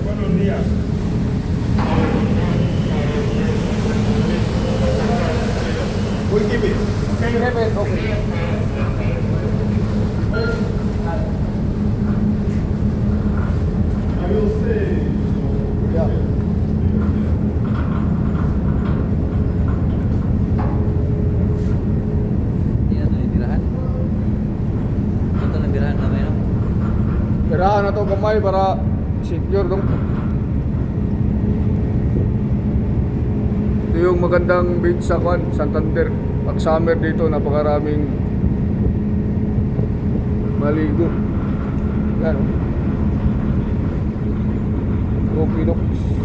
Buenos días. We'll keep it. Okay. Kevin, okay. I will say. Yeah. Yan na yung tirahan. Ito lang tirahan namin, no? Tirahan na to gamay para secure dong. Ito yung magandang beach sa Kwan, Santander. Pag summer dito, napakaraming maligo. Yan. Okay,